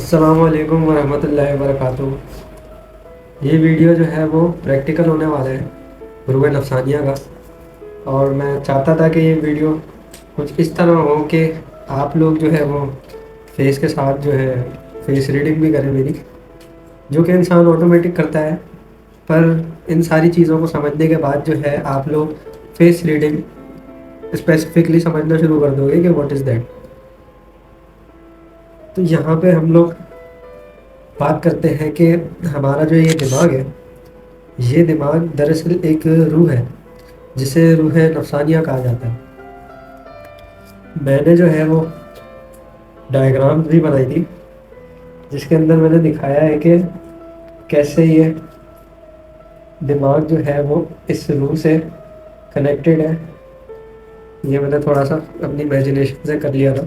السلام علیکم ورحمۃ اللہ وبرکاتہ۔ یہ ویڈیو جو ہے وہ پریکٹیکل ہونے والا ہے روح نفسانیہ کا، اور میں چاہتا تھا کہ یہ ویڈیو کچھ اس طرح ہو کہ آپ لوگ جو ہے وہ فیس کے ساتھ جو ہے فیس ریڈنگ بھی کریں میری، جو کہ انسان آٹومیٹک کرتا ہے، پر ان ساری چیزوں کو سمجھنے کے بعد جو ہے آپ لوگ فیس ریڈنگ اسپیسیفکلی سمجھنا شروع کر دو گے کہ واٹ از دیٹ۔ تو یہاں پہ ہم لوگ بات کرتے ہیں کہ ہمارا جو یہ دماغ ہے، یہ دماغ دراصل ایک روح ہے جسے روح نفسانیہ کہا جاتا ہے۔ میں نے جو ہے وہ ڈائیگرام بھی بنائی تھی جس کے اندر میں نے دکھایا ہے کہ کیسے یہ دماغ جو ہے وہ اس روح سے کنیکٹڈ ہے۔ یہ میں نے تھوڑا سا اپنی امیجنیشن سے کر لیا تھا۔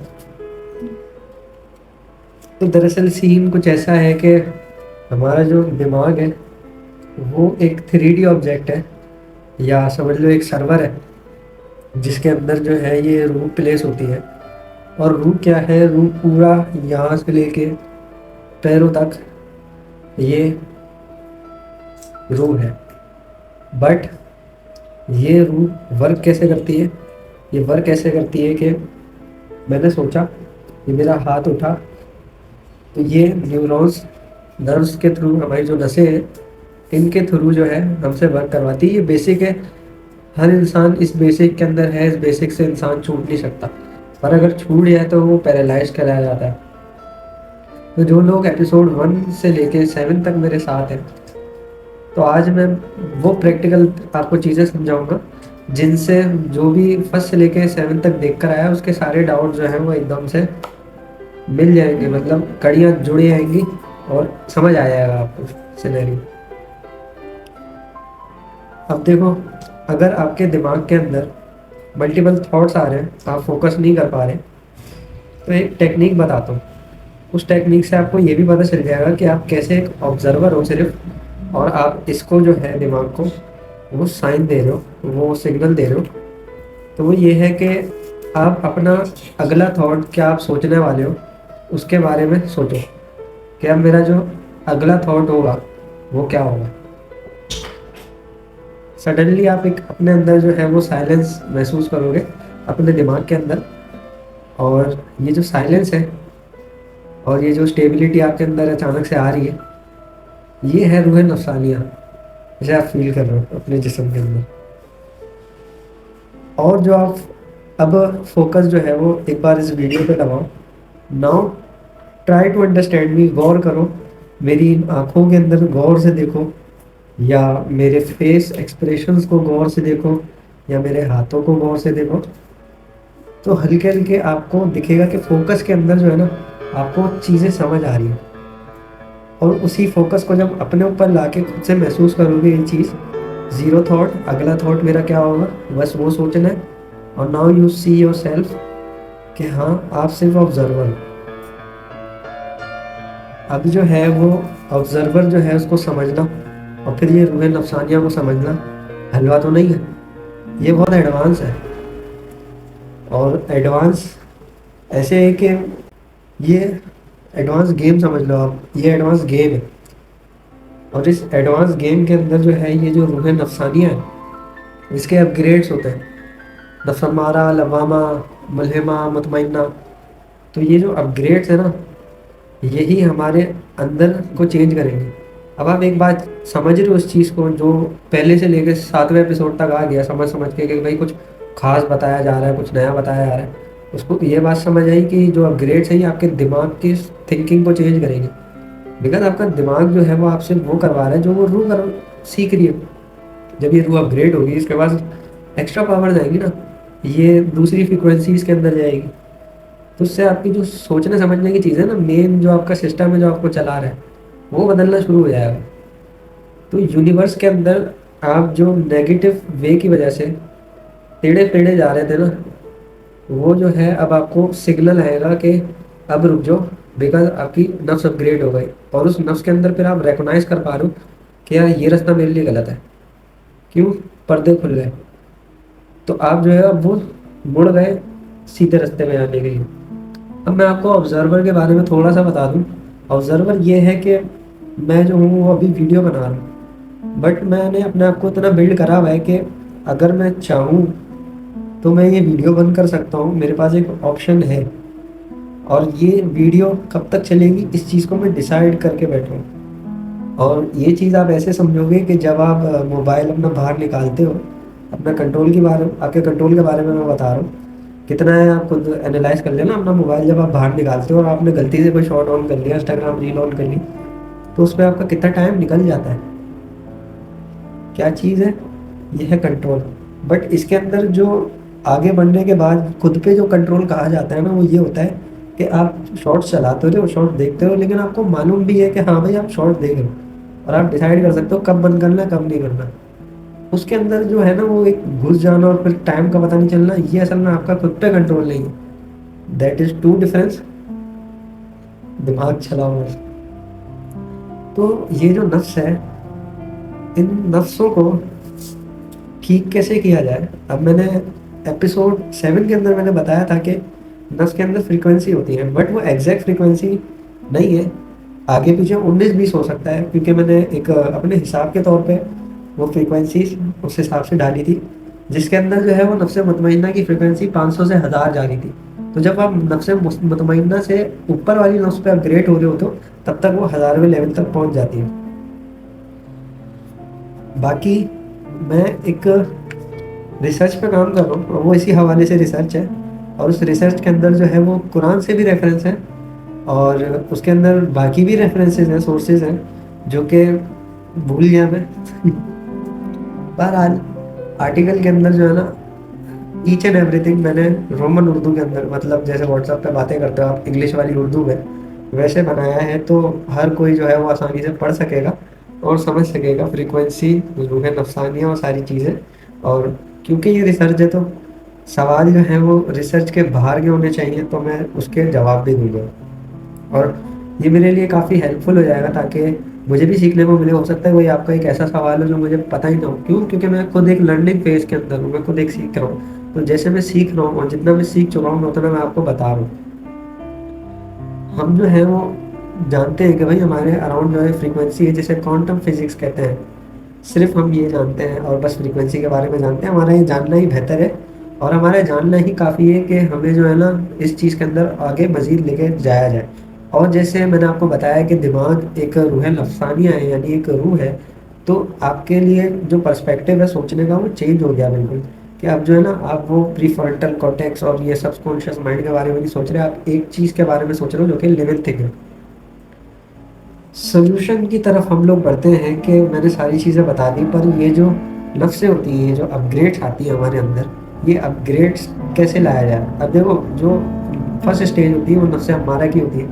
تو دراصل سین کچھ ایسا ہے کہ ہمارا جو دماغ ہے وہ ایک 3D آبجیکٹ ہے، یا سمجھ لو ایک سرور ہے جس کے اندر جو ہے یہ روح پلیس ہوتی ہے۔ اور روح کیا ہے؟ روح پورا یہاں سے لے کے پیروں تک یہ روح ہے۔ بٹ یہ روح ورک کیسے کرتی ہے؟ یہ ورک ایسے کرتی ہے کہ میں نے سوچا کہ میرا ہاتھ اٹھا تو یہ نیورونس نروس کے تھرو، ہماری جو نسیں ہیں ان کے تھرو جو ہے ہم سے ورک کرواتی ہے۔ یہ بیسک ہے، ہر انسان اس بیسک کے اندر ہے، اس بیسک سے انسان چھوٹ نہیں سکتا، پر اگر چھوٹ جائے تو وہ پیرالائز کرایا جاتا ہے۔ تو جو لوگ ایپیسوڈ 1 سے لے کے 7 تک میرے ساتھ ہیں، تو آج میں وہ پریکٹیکل آپ کو چیزیں سمجھاؤں گا جن سے جو بھی 1 سے لے کے 7 تک دیکھ کر آیا اس کے سارے ڈاؤٹ جو ہیں وہ ایک دم سے مل جائیں گے، مطلب کڑیاں جڑی جائیں گی اور سمجھ آ جائے گا آپ کو سینیریو۔ اب دیکھو، اگر آپ کے دماغ کے اندر ملٹیپل تھاٹس آ رہے ہیں، آپ فوکس نہیں کر پا رہے، تو ایک ٹیکنیک بتاتا ہوں۔ اس ٹیکنیک سے آپ کو یہ بھی پتہ چل جائے گا کہ آپ کیسے ایک آبزرور ہو صرف، اور آپ اس کو جو ہے دماغ کو وہ سائن دے رہے ہو، وہ سگنل دے رہے ہو۔ تو وہ یہ ہے کہ آپ اپنا اگلا تھاٹ کیا آپ سوچنے والے ہو اس کے بارے میں سوچو کہ اب میرا جو اگلا تھاٹ ہوگا وہ کیا ہوگا۔ سڈنلی آپ ایک اپنے اندر جو ہے وہ سائلنس محسوس کرو گے اپنے دماغ کے اندر، اور یہ جو سائلنس ہے اور یہ جو اسٹیبلٹی آپ کے اندر اچانک سے آ رہی ہے، یہ ہے روح نفسانیہ، جسے آپ فیل کر رہے ہو اپنے جسم کے اندر۔ اور جو آپ اب فوکس جو ہے وہ ایک بار اس ویڈیو پہ لگاؤ۔ Now try to understand me, غور کرو، میری آنکھوں کے اندر غور سے دیکھو، یا میرے فیس ایکسپریشنز کو غور سے دیکھو، یا میرے ہاتھوں کو غور سے دیکھو۔ تو ہلکے ہلکے آپ کو دکھے گا کہ فوکس کے اندر جو ہے نا آپ کو چیزیں سمجھ آ رہی ہیں، اور اسی فوکس کو جب اپنے اوپر لا کے خود سے محسوس کرو گے یہ چیز، زیرو تھاٹ، اگلا تھاٹ میرا کیا ہوگا، بس وہ سوچنا ہے۔ اور now you see your self کہ ہاں آپ صرف آبزرور ہو۔ اب جو ہے وہ آبزرور جو ہے اس کو سمجھنا، اور پھر یہ روح نفسانیہ کو سمجھنا حلوہ تو نہیں ہے، یہ بہت ایڈوانس ہے۔ اور ایڈوانس ایسے ہے کہ یہ ایڈوانس گیم سمجھ لو آپ، یہ ایڈوانس گیم ہے۔ اور اس ایڈوانس گیم کے اندر جو ہے یہ جو روح نفسانیہ ہے اس کے اپ گریڈس ہوتے ہیں، نفس امارہ، لوامہ، ملہمہ، مطمئنہ۔ تو یہ جو اپ گریڈس ہیں نا، یہی ہمارے اندر کو چینج کریں گے۔ اب آپ ایک بات سمجھ رہے ہو اس چیز کو، جو پہلے سے لے کے 7ویں ایپیسوڈ تک آ گیا سمجھ کے کہ بھائی کچھ خاص بتایا جا رہا ہے، کچھ نیا بتایا جا رہا ہے، اس کو یہ بات سمجھ آئی کہ جو اپ گریڈس ہیں یہ آپ کے دماغ کی تھنکنگ کو چینج کریں گے، لیکن آپ کا دماغ جو ہے وہ آپ سے وہ کروا رہا ہے جو وہ روح سیکھ رہی ہے۔ جب یہ روح اپ گریڈ ہوگی اس کے بعد ایکسٹرا پاور جائے گی نا، یہ دوسری فریکوینسیز کے اندر جائے گی، تو اس سے آپ کی جو سوچنے سمجھنے کی چیز ہے نا، مین جو آپ کا سسٹم ہے جو آپ کو چلا رہا ہے وہ بدلنا شروع ہو جائے گا۔ تو یونیورس کے اندر آپ جو نیگیٹو وے کی وجہ سے ٹیڑھے پیڑے جا رہے تھے نا، وہ جو ہے اب آپ کو سگنل آئے گا کہ اب رک جاؤ، بیکاز آپ کی نفس اپ گریڈ ہو گئی، اور اس نفس کے اندر پھر آپ ریکگنائز کر پا رہے ہو کہ یار یہ راستہ میرے لیے غلط ہے، کیوں؟ پردے کھل گئے، تو آپ جو ہے اب وہ مڑ گئے سیدھے راستے میں آنے کے لیے۔ اب میں آپ کو آبزرور کے بارے میں تھوڑا سا بتا دوں۔ آبزرور یہ ہے کہ میں جو ہوں وہ ابھی ویڈیو بنا رہا ہوں، بٹ میں نے اپنے آپ کو اتنا بلڈ کرا ہوا ہے کہ اگر میں چاہوں تو میں یہ ویڈیو بند کر سکتا ہوں، میرے پاس ایک آپشن ہے، اور یہ ویڈیو کب تک چلے گی اس چیز کو میں ڈیسائیڈ کر کے بیٹھا ہوں۔ اور یہ چیز آپ ایسے سمجھو گے کہ جب آپ موبائل اپنا باہر نکالتے ہو، اپنا کنٹرول کے بارے آپ کے کنٹرول کے بارے میں بتا رہا ہوں، کتنا ہے آپ خود اینالائز کر لینا اپنا موبائل جب آپ باہر نکالتے ہو اور آپ نے غلطی سے کوئی شارٹ آن کر لیا، انسٹاگرام ریل آن کر لی، تو اس پہ آپ کا کتنا ٹائم نکل جاتا ہے۔ کیا چیز ہے؟ یہ ہے کنٹرول۔ بٹ اس کے اندر جو آگے بڑھنے کے بعد خود پہ جو کنٹرول کہا جاتا ہے نا، وہ یہ ہوتا ہے کہ آپ شارٹس چلاتے ہو، شارٹ دیکھتے ہو، لیکن آپ کو معلوم بھی ہے کہ ہاں بھائی آپ شارٹ دیکھ رہے ہو، اور آپ ڈیسائیڈ کر سکتے ہو کب بند کرنا ہے کب نہیں کرنا۔ اس کے اندر جو ہے نا وہ ایک گھس جانا اور پھر ٹائم کا پتہ نہیں چلنا، یہ اصل میں آپ کا خود پہ کنٹرول نہیں ہے۔ دیٹ از ٹو ڈفرینس، دماغ چلاؤ بس۔ تو یہ جو نفس ہے، ان نفسوں کو ٹھیک کیسے کیا جائے؟ اب میں نے ایپیسوڈ 7 کے اندر میں نے بتایا تھا کہ نفس کے اندر فریکوینسی ہوتی ہے، بٹ وہ ایگزیکٹ فریکوینسی نہیں ہے، آگے پیچھے 19-20 ہو سکتا ہے، کیونکہ میں نے ایک اپنے حساب کے طور پہ وہ فریکوینسی اس حساب سے ڈالی تھی، جس کے اندر جو ہے وہ نفس مطمئنہ کی فریکوینسی 500 سے 1000 جا رہی تھی۔ تو جب آپ نفس مطمئنہ سے اوپر والی نفس پہ اپگریڈ ہو رہے ہو تو تب تک وہ 1000ویں لیول تک پہنچ جاتی ہے۔ باقی میں ایک ریسرچ پہ کام کر رہا ہوں، اور وہ اسی حوالے سے ریسرچ ہے، اور اس ریسرچ کے اندر جو ہے وہ قرآن سے بھی ریفرنس ہے، اور اس کے اندر باقی بھی ریفرنسز ہیں، سورسز ہیں، جو کہ بھول گیا میں۔ بہرحال آرٹیکل کے اندر جو ہے نا ایچ اینڈ ایوری تھنگ میں نے رومن اردو کے اندر، مطلب جیسے واٹس ایپ پہ باتیں کرتے ہو آپ انگلش والی اردو میں، ویسے بنایا ہے، تو ہر کوئی جو ہے وہ آسانی سے پڑھ سکے گا اور سمجھ سکے گا فریکوینسی، روح نفسانیہ اور ساری چیزیں۔ اور کیونکہ یہ ریسرچ ہے تو سوال جو ہیں وہ ریسرچ کے باہر کے ہونے چاہیے، تو میں اس کے جواب بھی دوں گا، اور یہ میرے لیے کافی ہیلپ فل ہو جائے گا تاکہ مجھے بھی سیکھنے کو ملے۔ ہو سکتا ہے کوئی آپ کا ایک ایسا سوال ہو جو مجھے پتہ ہی نہ ہو، کیونکہ میں خود ایک لرننگ فیز کے اندر ہوں، میں خود ایک سیکھ رہا ہوں، تو جیسے میں سیکھ رہا ہوں اور جتنا میں سیکھ چکا ہوں اتنا میں آپ کو بتا رہا ہوں۔ ہم جو ہیں وہ جانتے ہیں کہ بھائی ہمارے اراؤنڈ جو ہے فریکوینسی ہے، جسے کوانٹم فزکس کہتے ہیں، صرف ہم یہ جانتے ہیں اور بس فریکوینسی کے بارے میں جانتے ہیں، ہمارا یہ جاننا ہی بہتر ہے، اور ہمارا جاننا ہی کافی ہے کہ ہمیں جو ہے نا اس چیز کے اندر آگے مزید لے کے جایا جائے۔ اور جیسے میں نے آپ کو بتایا کہ دماغ ایک روح نفسانیہ ہے، یعنی ایک روح ہے، تو آپ کے لیے جو پرسپیکٹیو ہے سوچنے کا وہ چینج ہو گیا بالکل، کہ اب جو ہے نا آپ وہ پری فرنٹل کارٹیکس اور یہ سب کانشیس مائنڈ کے بارے میں نہیں سوچ رہے، آپ ایک چیز کے بارے میں سوچ رہے ہو جو کہ لیول تھنک ہے۔ سولوشن کی طرف ہم لوگ بڑھتے ہیں کہ میں نے ساری چیزیں بتا دی، پر یہ جو نفسیں ہوتی ہیں، جو اپ گریڈس آتی ہیں ہمارے اندر، یہ اپ گریڈس کیسے لایا جائے؟ اب دیکھو، جو فرسٹ اسٹیج ہوتی ہے وہ نفس ہمارا کی ہوتی ہے،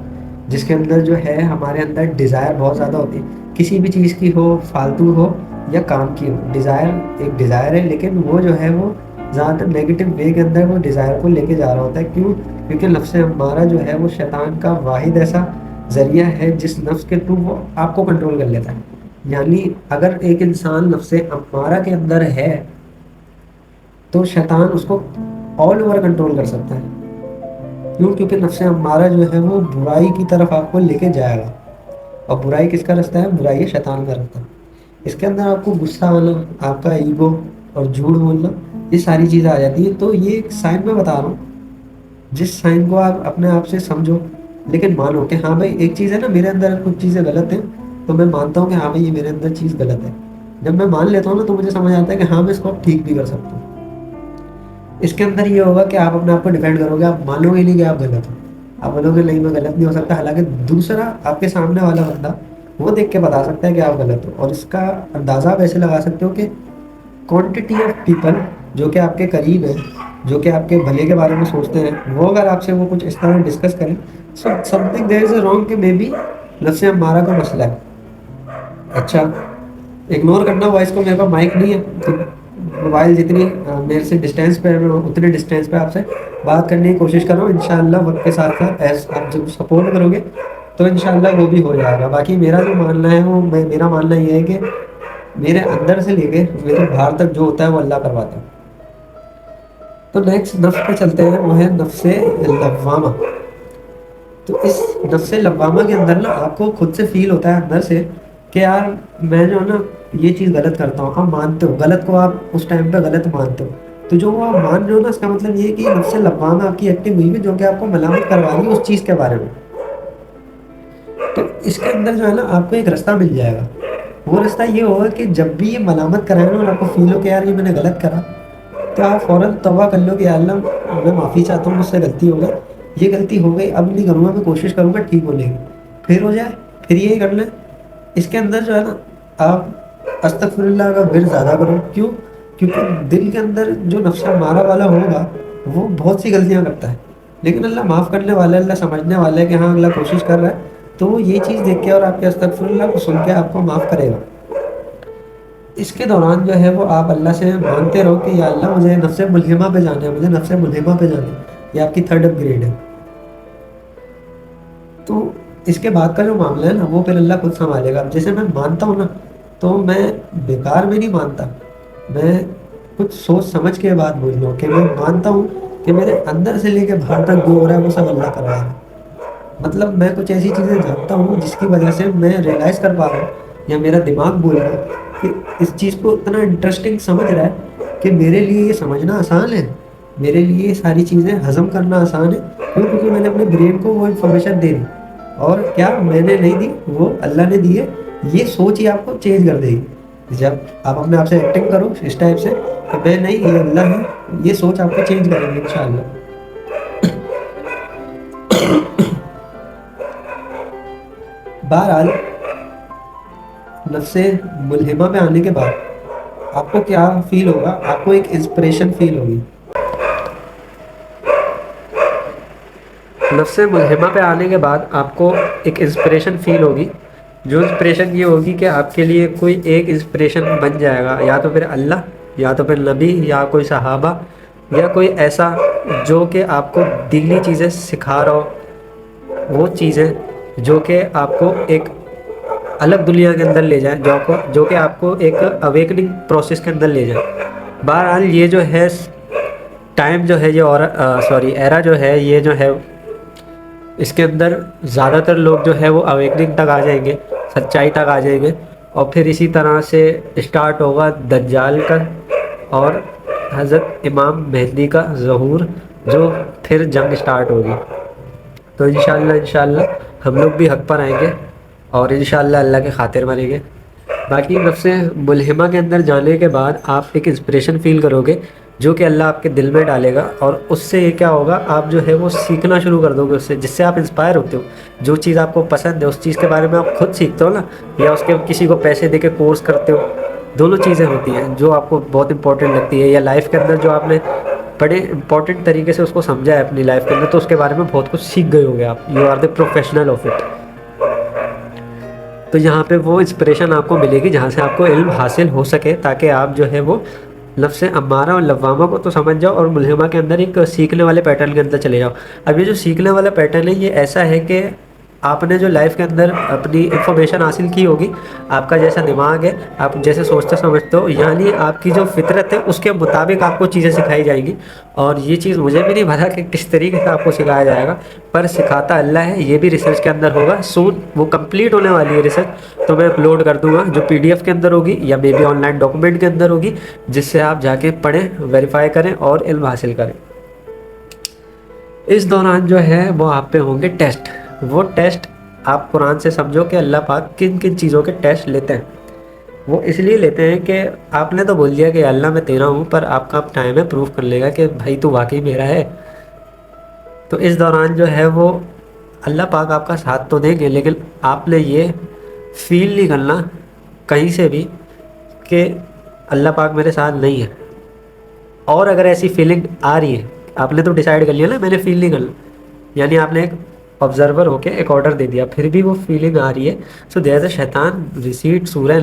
جس کے اندر جو ہے ہمارے اندر ڈیزائر بہت زیادہ ہوتی ہے، کسی بھی چیز کی ہو، فالتو ہو یا کام کی ہو، ڈیزائر ایک ڈیزائر ہے، لیکن وہ جو ہے وہ زیادہ تر نیگیٹو وے کے اندر وہ ڈیزائر کو لے کے جا رہا ہوتا ہے۔ کیوں؟ کیونکہ نفس ہمارا جو ہے وہ شیطان کا واحد ایسا ذریعہ ہے جس نفس کے تھرو وہ آپ کو کنٹرول کر لیتا ہے۔ یعنی اگر ایک انسان نفس امارہ کے اندر ہے تو شیطان اس کو آل اوور کنٹرول کر سکتا ہے۔ کیوں؟ کیونکہ نفس امارہ جو ہے وہ برائی کی طرف آپ کو لے کے جائے گا، اور برائی کس کا رستہ ہے؟ برائی ہے شیطان کا رستہ۔ اس کے اندر آپ کو غصہ آنا، آپ کا ایگو اور جھوٹ بولنا، یہ ساری چیزیں آ جاتی ہیں۔ تو یہ ایک سائن میں بتا رہا ہوں، جس سائن کو آپ اپنے آپ سے سمجھو، لیکن مانو کہ ہاں بھائی ایک چیز ہے نا، میرے اندر کچھ چیزیں غلط ہیں، تو میں مانتا ہوں کہ ہاں بھائی یہ میرے اندر چیز غلط ہے۔ جب میں مان لیتا ہوں نا تو مجھے سمجھ آتا ہے کہ ہاں میں اس کو ٹھیک بھی کر سکتا ہوں۔ اس کے اندر یہ ہوگا کہ آپ اپنے آپ کو ڈیفینڈ کرو گے، آپ مانو گے نہیں کہ آپ غلط ہو، آپ بولو گے نہیں میں غلط نہیں ہو سکتا، حالانکہ دوسرا آپ کے سامنے والا بندہ وہ دیکھ کے بتا سکتا ہے کہ آپ غلط ہو۔ اور اس کا اندازہ آپ ایسے لگا سکتے ہو کہ کوانٹٹی آف پیپل جو کہ آپ کے قریب ہیں، جو کہ آپ کے بھلے کے بارے میں سوچتے ہیں، وہ اگر آپ سے وہ کچھ اس طرح ڈسکس کریں، سو some thing there is a wrong, کہ مے بی نفس ہمارا کا مسئلہ ہے۔ اچھا، اگنور کرنا وائس کو، میرے پاس مائک نہیں ہے، موبائل جتنی میرے سے ڈسٹینس پہ ہے میں اتنے ڈسٹینس پہ آپ سے بات کرنے کی کوشش کر رہا ہوں۔ انشاءاللہ وقت کے ساتھ ساتھ آپ جب سپورٹ کرو گے تو انشاءاللہ وہ بھی ہو جائے گا۔ باقی میرا جو ماننا ہے وہ میرا ماننا یہ ہے کہ میرے اندر سے لے کے میرے باہر تک جو ہوتا ہے وہ اللہ کرواتا ہے۔ تو نیکسٹ نفس پہ چلتے ہیں، وہ ہے نفس لوامہ۔ تو اس نفس لوامہ کے اندر نا آپ کو خود سے فیل ہوتا ہے اندر سے کہ یار میں جو ہے نا یہ چیز غلط کرتا ہوں. آپ مانتے ہو غلط کو, آپ اس ٹائم پہ غلط مانتے ہو, تو جو وہ آپ مان رہے ہو نا اس کا مطلب یہ ہے کہ نفس لوامہ آپ کی ایکٹیو ہوئی ہے جو کہ آپ کو ملامت کروا رہی ہے اس چیز کے بارے میں. تو اس کے اندر جو ہے نا آپ کو ایک رستہ مل جائے گا. وہ رستہ یہ ہوگا کہ جب بھی یہ ملامت کرائے نا اور آپ کو فیل ہو کہ یار یہ میں نے غلط کرا, تو آپ فوراً توبہ کر لو کہ یا اللہ میں معافی چاہتا ہوں, مجھ سے غلطی ہو گئی, یہ غلطی ہو گئی, اب نہیں کروں گا, میں کوشش کروں گا ٹھیک ہونے کی. پھر ہو جائے پھر یہی کر لیں. اس کے اندر جو ہے نا آپ استغفر اللہ کا ورد زیادہ کرو. کیوں؟ کیونکہ دل کے اندر جو نفس مارا والا ہوگا وہ بہت سی غلطیاں کرتا ہے, لیکن اللہ معاف کرنے والا ہے, اللہ سمجھنے والا ہے کہ ہاں اللہ کوشش کر رہا ہے, تو وہ یہ چیز دیکھ کے اور آپ کے استغفر اللہ کو سن کے آپ کو معاف کرے گا. اس کے دوران جو ہے وہ آپ اللہ سے مانگتے رہو کہ یا اللہ مجھے نفس ملہمہ پہ جانا ہے, مجھے نفس ملہمہ پہ جانا ہے. یہ آپ کی 3rd اپ گریڈ ہے. تو اس کے بعد کا جو معاملہ ہے نا وہ پھر اللہ خود سنبھالے گا. اب جیسے میں مانتا ہوں نا تو میں بیکار میں نہیں مانتا, میں کچھ سوچ سمجھ کے بعد بول رہا ہوں کہ میں مانتا ہوں کہ میرے اندر سے لے کے باہر تک جو ہو رہا ہے وہ سب اللہ کر رہا ہے. مطلب میں کچھ ایسی چیزیں جانتا ہوں جس کی وجہ سے میں ریئلائز کر پا رہا ہوں یا میرا دماغ بول رہا ہے کہ اس چیز کو اتنا انٹرسٹنگ سمجھ رہا ہے کہ میرے لیے یہ سمجھنا آسان ہے, میرے لیے یہ ساری چیزیں ہضم کرنا آسان ہے. کیونکہ میں نے اپنے برین کو وہ انفارمیشن دے دی, اور کیا میں نے نہیں دی, وہ اللہ نے دی ہے. یہ سوچ ہی آپ کو چینج کر دے گی. جب آپ اپنے آپ سے ایکٹنگ کرو اس ٹائپ سے کہ میں نہیں, یہ اللہ ہے, یہ سوچ آپ کو چینج کریں گے انشاءاللہ. بہرحال نفس ملہمہ پہ آنے کے بعد آپ کو کیا فیل ہوگا؟ آپ کو ایک انسپریشن فیل ہوگی. نفس ملہمہ پہ آنے کے بعد آپ کو ایک انسپریشن فیل ہوگی. جو انسپریشن یہ ہوگی کہ آپ کے لیے کوئی ایک انسپریشن بن جائے گا, یا تو پھر اللہ, یا تو پھر نبی, یا کوئی صحابہ, یا کوئی ایسا جو کہ آپ کو دینی چیزیں سکھا رہا ہو. وہ چیزیں جو کہ آپ کو ایک الگ دنیا کے اندر لے جائیں, جو کہ آپ کو ایک اویکننگ پروسیس کے اندر لے جائیں. بہرحال یہ جو ہے ٹائم جو ہے, یہ ایرا جو ہے, یہ جو ہے اس کے اندر زیادہ تر لوگ جو ہے وہ اویکننگ تک آ جائیں گے, سچائی تک آ جائیں گے, اور پھر اسی طرح سے اسٹارٹ ہوگا دجال کا اور حضرت امام مہدی کا ظہور, جو پھر جنگ اسٹارٹ ہوگی. تو انشاءاللہ ہم لوگ بھی حق پر آئیں گے اور انشاءاللہ اللہ کے خاطر بنیں گے. باقی نفس ملہمہ کے اندر جانے کے بعد آپ ایک انسپریشن فیل کرو گے جو کہ اللہ آپ کے دل میں ڈالے گا, اور اس سے یہ کیا ہوگا, آپ جو ہے وہ سیکھنا شروع کر دو گے اس سے, جس سے آپ انسپائر ہوتے ہو. جو چیز آپ کو پسند ہے اس چیز کے بارے میں آپ خود سیکھتے ہو نا, یا اس کے کسی کو پیسے دے کے کورس کرتے ہو. دونوں چیزیں ہوتی ہیں جو آپ کو بہت امپورٹنٹ لگتی ہے, یا لائف کے اندر جو آپ نے بڑے امپورٹنٹ طریقے سے اس کو سمجھا ہے اپنی لائف کے اندر, تو اس کے بارے میں بہت کچھ سیکھ گئے ہو گے آپ. You are the professional of it. تو یہاں پہ وہ انسپریشن آپ کو ملے گی جہاں سے آپ کو علم حاصل ہو سکے, تاکہ آپ جو ہے وہ نفس امارہ اور لوامہ کو تو سمجھ جاؤ, اور ملہمہ کے اندر ایک سیکھنے والے پیٹرن کے اندر چلے جاؤ. اب یہ جو سیکھنے والا پیٹرن ہے یہ ایسا ہے کہ آپ نے جو لائف کے اندر اپنی انفارمیشن حاصل کی ہوگی, آپ کا جیسا دماغ ہے, آپ جیسے سوچتے سمجھتے ہو, یعنی آپ کی جو فطرت ہے اس کے مطابق آپ کو چیزیں سکھائی جائیں گی. اور یہ چیز مجھے بھی نہیں پتا کہ کس طریقے سے آپ کو سکھایا جائے گا, پر سکھاتا اللہ ہے. یہ بھی ریسرچ کے اندر ہوگا سون, وہ کمپلیٹ ہونے والی ہے ریسرچ, تو میں اپلوڈ کر دوں گا, جو PDF کے اندر ہوگی یا maybe online document کے اندر ہوگی, جس سے آپ جا کے پڑھیں, ویریفائی کریں اور علم حاصل کریں. اس دوران جو ہے وہ آپ پہ ہوں گے ٹیسٹ. وہ ٹیسٹ آپ قرآن سے سمجھو کہ اللہ پاک کن کن چیزوں کے ٹیسٹ لیتے ہیں. وہ اس لیے لیتے ہیں کہ آپ نے تو بول دیا کہ اللہ میں تیرا ہوں, پر آپ کا اب ٹائم ہے پروف کر لے گا کہ بھائی تو واقعی میرا ہے. تو اس دوران جو ہے وہ اللہ پاک آپ کا ساتھ تو دیں گے, لیکن آپ نے یہ فیل نہیں کرنا کہیں سے بھی کہ اللہ پاک میرے ساتھ نہیں ہے. اور اگر ایسی فیلنگ آ رہی ہے, آپ نے تو ڈیسائیڈ کر لیا نا میں نے فیل نہیں کرنا, یعنی آپ نے ایک آبزرور ہو کے ایک آرڈر دے دیا, پھر بھی وہ فیلنگ آ رہی ہے, سو دیر از اے شیطان ریسیٹ سورہ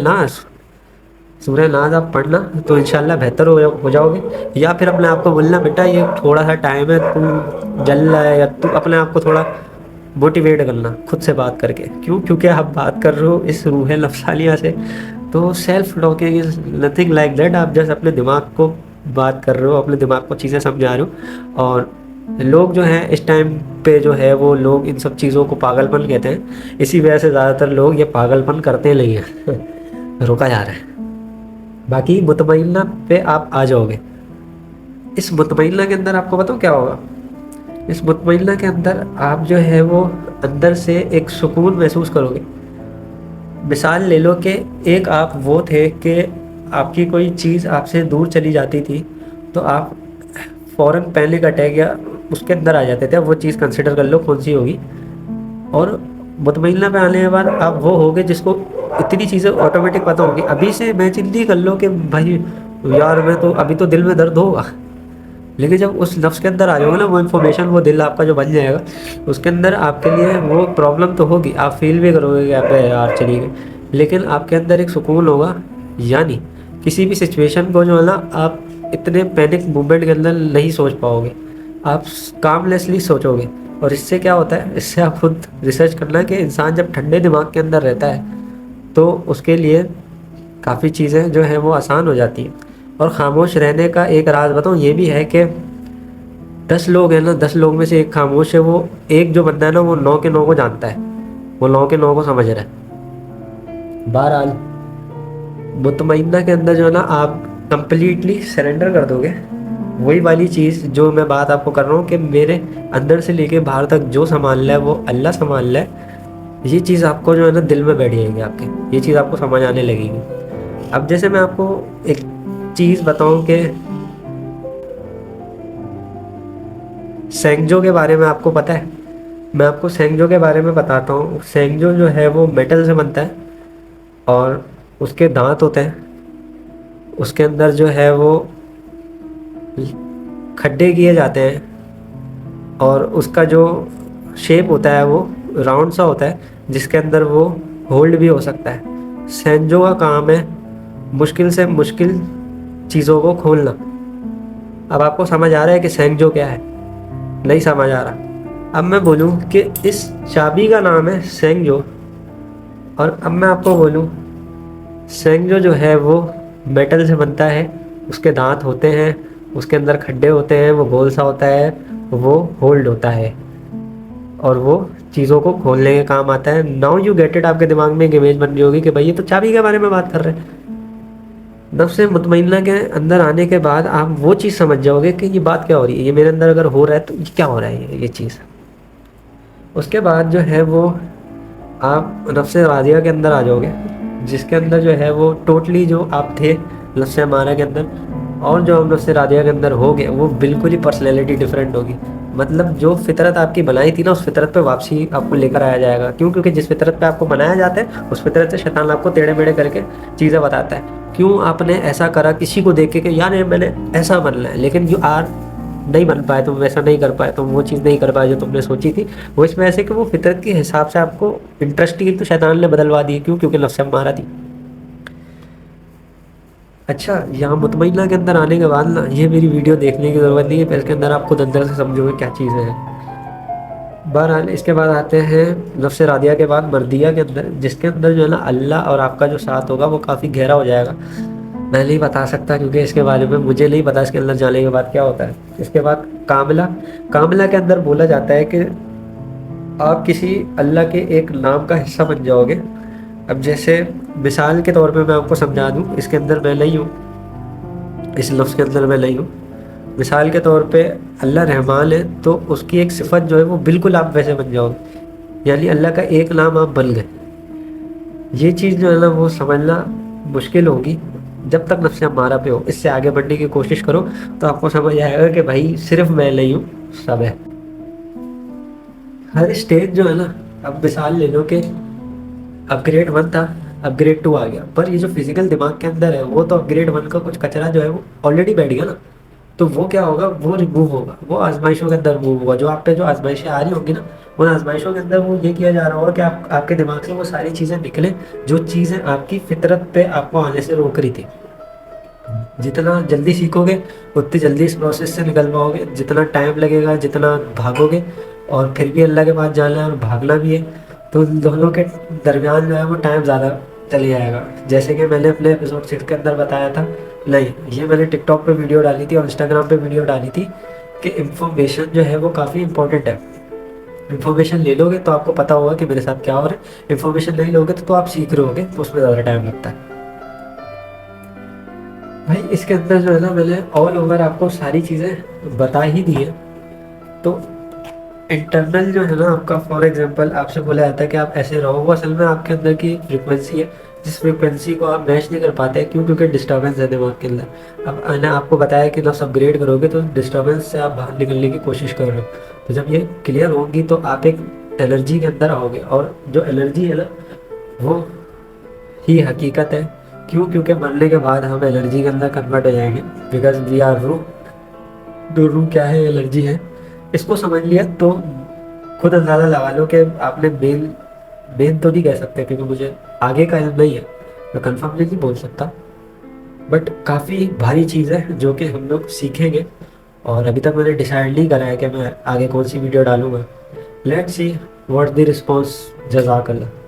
ناز آپ پڑھنا تو انشاءاللہ بہتر ہو جاؤ گے. یا پھر اپنے آپ کو بولنا بیٹا یہ تھوڑا سا ٹائم ہے, تو جل رہا ہے, یا تو اپنے آپ کو تھوڑا موٹیویٹ کرنا خود سے بات کر کے. کیونکہ آپ بات کر رہے ہو اس روح نفسانیہ سے, تو self talking is nothing like that. آپ جیسے اپنے دماغ کو بات کر رہے ہو, اپنے دماغ کو چیزیں سمجھا رہے ہو, اور لوگ جو ہیں اس ٹائم پہ جو ہے وہ لوگ ان سب چیزوں کو پاگل پن کہتے ہیں، اسی وجہ سے زیادہ تر لوگ یہ پاگل پن کرتے نہیں ہیں روکا جا رہا ہے۔ باقی مطمئنہ پہ آپ آ جاؤ گے، اس مطمئنہ کے اندر آپ کو بتاؤ کیا ہوگا، اس مطمئنہ کے اندر آپ جو ہے وہ اندر سے ایک سکون محسوس کرو گے۔ مثال لے لو کہ ایک آپ وہ تھے کہ آپ کی کوئی چیز آپ سے دور چلی جاتی تھی تو آپ فوراً پینک اٹیک یا اس کے اندر آ جاتے تھے، وہ چیز کنسیڈر کر لو کون سی ہوگی۔ اور مطمئنہ پہ آنے کے بعد آپ وہ ہوگے جس کو اتنی چیزیں آٹومیٹک پتہ ہوگی، ابھی سے امیجن نہیں کر لو کہ بھائی یار میں تو ابھی تو دل میں درد ہوگا، لیکن جب اس لفظ کے اندر آ جاؤ گے نا وہ انفارمیشن، وہ دل آپ کا جو بن جائے گا اس کے اندر آپ کے لیے وہ پرابلم تو ہوگی، آپ فیل بھی کرو گے کہ آپ یار چلی گئی، لیکن آپ کے اندر ایک سکون ہوگا۔ یعنی کسی بھی سچویشن کو جو ہے نا آپ اتنے پینک مومنٹ کے اندر نہیں سوچ پاؤ گے، آپ کاملیسلی سوچو گے۔ اور اس سے کیا ہوتا ہے، اس سے آپ خود ریسرچ کرنا کہ انسان جب ٹھنڈے دماغ کے اندر رہتا ہے تو اس کے لیے کافی چیزیں جو ہیں وہ آسان ہو جاتی ہیں۔ اور خاموش رہنے کا ایک راز بتاؤں یہ بھی ہے کہ 10 لوگ ہیں نا، 10 لوگ میں سے ایک خاموش ہے، وہ ایک جو بندہ ہے نا وہ 9 کے 9 کو جانتا ہے، وہ 9 کے 9 کو سمجھ رہا ہے۔ بہرحال مطمئنہ کے اندر جو ہے نا آپ کمپلیٹلی سرنڈر کر دو گے، وہی والی چیز جو میں بات آپ کو کر رہا ہوں کہ میرے اندر سے لے کے باہر تک جو سنبھال ہے وہ اللہ سنبھال ہے، یہ چیز آپ کو جو ہے نا دل میں بیٹھ جائے گی، آپ کے یہ چیز آپ کو سمجھ آنے لگے گی۔ اب جیسے میں آپ کو ایک چیز بتاؤں کہ سینگجو کے بارے میں آپ کو پتہ ہے، میں آپ کو سینگجو کے بارے میں بتاتا ہوں۔ سینگجو جو ہے وہ میٹل سے بنتا ہے اور اس کے دانت ہوتے ہیں، اس کے اندر جو ہے وہ کھڈے کیے جاتے ہیں اور اس کا جو شیپ ہوتا ہے وہ راؤنڈ سا ہوتا ہے جس کے اندر وہ ہولڈ بھی ہو سکتا ہے۔ سینجو کا کام ہے مشکل سے مشکل چیزوں کو کھولنا۔ اب آپ کو سمجھ آ رہا ہے کہ سینجو کیا ہے؟ نہیں سمجھ آ رہا؟ اب میں بولوں کہ اس چابی کا نام ہے سینجو، اور اب میں آپ کو بولوں سینجو جو ہے وہ میٹل سے بنتا ہے، اس کے دانت ہوتے ہیں، اس کے اندر کھڈے ہوتے ہیں، وہ گول سا ہوتا ہے، وہ ہولڈ ہوتا ہے اور وہ چیزوں کو کھولنے کے کام آتا ہے۔ ناؤ یو گیٹ اٹ، آپ کے دماغ میں ایک امیج بن رہی ہوگی کہ بھائی یہ تو چابی کے بارے میں بات کر رہے ہیں۔ نفس مطمئنہ کے اندر آنے کے بعد آپ وہ چیز سمجھ جاؤ گے کہ یہ بات کیا ہو رہی ہے، یہ میرے اندر اگر ہو رہا ہے تو یہ کیا ہو رہا ہے، یہ چیز۔ اس کے بعد جو ہے وہ آپ نفس راضیہ کے اندر آ جاؤ گے، جس کے اندر جو ہے وہ ٹوٹلی جو آپ تھے نفس امارہ کے اندر اور جو ہم نفس راضیہ کے اندر ہو گئے وہ بالکل ہی پرسنالٹی ڈیفرنٹ ہوگی۔ مطلب جو فطرت آپ کی بنائی تھی نا اس فطرت پہ واپسی آپ کو لے کر آیا جائے گا۔ کیوں؟ کیونکہ جس فطرت پہ آپ کو بنایا جاتا ہے اس فطرت سے شیطان آپ کو ٹیڑھے میڑھے کر کے چیزیں بتاتا ہے۔ کیوں آپ نے ایسا کرا کسی کو دیکھ کے کہ یار میں نے ایسا بننا ہے، لیکن یو آر نہیں بن پائے، تم ویسا نہیں کر پائے، تم وہ چیز نہیں کر پائے جو تم نے سوچی تھی، وہ اس میں ایسے کہ وہ فطرت کے حساب سے آپ کو انٹرسٹ کی تو شیطان نے بدلوا دی۔ کیوں؟ کیونکہ نفس امارہ تھی۔ اچھا، یہاں مطمئنہ کے اندر آنے کے بعد نا یہ میری ویڈیو دیکھنے کی ضرورت نہیں ہے، پھر اس کے اندر آپ خود اندر سے سمجھو گے کیا چیزیں ہیں۔ بہرحال اس کے بعد آتے ہیں نفس راضیہ کے بعد مردیہ کے اندر، جس کے اندر جو ہے نا اللہ اور آپ کا جو ساتھ ہوگا وہ کافی گہرا ہو جائے گا۔ میں نہیں بتا سکتا کیونکہ اس کے بارے میں مجھے نہیں پتا اس کے اندر جانے کے بعد کیا ہوتا ہے۔ اس کے بعد کاملہ کے اندر بولا جاتا ہے کہ آپ کسی اللہ کے ایک نام کا حصہ بن جاؤ گے۔ اب جیسے مثال کے طور پہ میں آپ کو سمجھا دوں، اس کے اندر میں نہیں ہوں، اس لفظ کے اندر میں نہیں ہوں۔ مثال کے طور پہ اللہ رحمان ہے تو اس کی ایک صفت جو ہے وہ بالکل آپ ویسے بن جاؤ گے، یعنی اللہ کا ایک نام آپ بن گئے۔ یہ چیز جو ہے نا وہ سمجھنا مشکل ہوگی جب تک نفس امارہ پہ ہو۔ اس سے آگے بڑھنے کی کوشش کرو تو آپ کو سمجھ آئے گا کہ بھائی صرف میں نہیں ہوں، سب ہے۔ ہر اسٹیج جو ہے نا، اب مثال لے لو کہ اپ گریڈ 1 تھا، اپ گریڈ 2 آ گیا، پر یہ جو فزیکل دماغ کے اندر ہے وہ تو اپ گریڈ 1 کا کچھ کچرا جو ہے وہ آلریڈی بیٹھ گیا نا، تو وہ کیا ہوگا، وہ ریموو ہوگا، وہ آزمائشوں کے اندر ریموو ہوگا۔ جو آپ پہ جو آزمائشیں آ رہی ہوں گی نا، ان آزمائشوں کے اندر وہ یہ کیا جا رہا ہوگا کہ آپ کے دماغ سے وہ ساری چیزیں نکلیں جو چیزیں آپ کی فطرت پہ آپ کو آنے سے روک رہی تھی۔ جتنا جلدی سیکھو گے اتنی جلدی اس پروسیس سے نکل پاؤ گے، جتنا ٹائم لگے گا، جتنا بھاگو گے، اور پھر بھی اللہ کے پاس جانا ہے اور بھاگنا بھی ہے، تو ان دونوں کے درمیان جو ہے وہ ٹائم زیادہ چلے جائے گا۔ جیسے کہ میں نے اپنے ایپیسوڈ 6 کے اندر بتایا تھا، نہیں یہ میں نے ٹک ٹاک پہ ویڈیو ڈالی تھی اور انسٹاگرام پہ ویڈیو ڈالی تھی کہ انفارمیشن جو ہے وہ کافی امپورٹنٹ ہے. انفارمیشن لے لو گے تو آپ کو پتا ہوگا کہ میرے ساتھ کیا ہو رہا ہے. انفارمیشن نہیں لو گے تو آپ سیکھ رہے ہوگے تو اس میں زیادہ ٹائم لگتا ہے. بھائی اس کے اندر جو ہے نا میں نے آل اوور آپ کو ساری چیزیں بتا ہی دی ہیں. تو انٹرنل جو ہے نا آپ کا، فار ایگزامپل آپ سے بولا جاتا ہے کہ آپ ایسے رہو، وہ اصل میں آپ کے اندر کی فریکوینسی ہے جس فریکوینسی کو آپ میچ نہیں کر پاتے کیونکہ ڈسٹربینس ہے دماغ کے اندر. اب میں نے آپ کو بتایا کہ نفس اپ گریڈ کرو گے تو ڈسٹربینس سے آپ باہر نکلنے کی کوشش کر رہے ہو. تو جب یہ کلیئر ہوگی تو آپ ایک الرجی کے اندر آؤ گے، اور جو الرجی ہے نا وہ ہی حقیقت ہے. کیونکہ مرنے کے بعد ہم الرجی کے اندر کنورٹ ہو جائیں گے، بیکاز وی آر روح. تو روح کیا ہے؟ الرجی ہے. اس کو سمجھ لیا تو خود اندازہ لگا لو کہ آپ نے مین تو نہیں کہہ سکتے کیونکہ مجھے آگے کا علم نہیں ہے، میں کنفرم نہیں بول سکتا، بٹ کافی بھاری چیز ہے جو کہ ہم لوگ سیکھیں گے. اور ابھی تک میں نے ڈیسائیڈ نہیں کرا ہے کہ میں آگے کون سی ویڈیو ڈالوں گا. Let's see what the response. جزاک اللہ.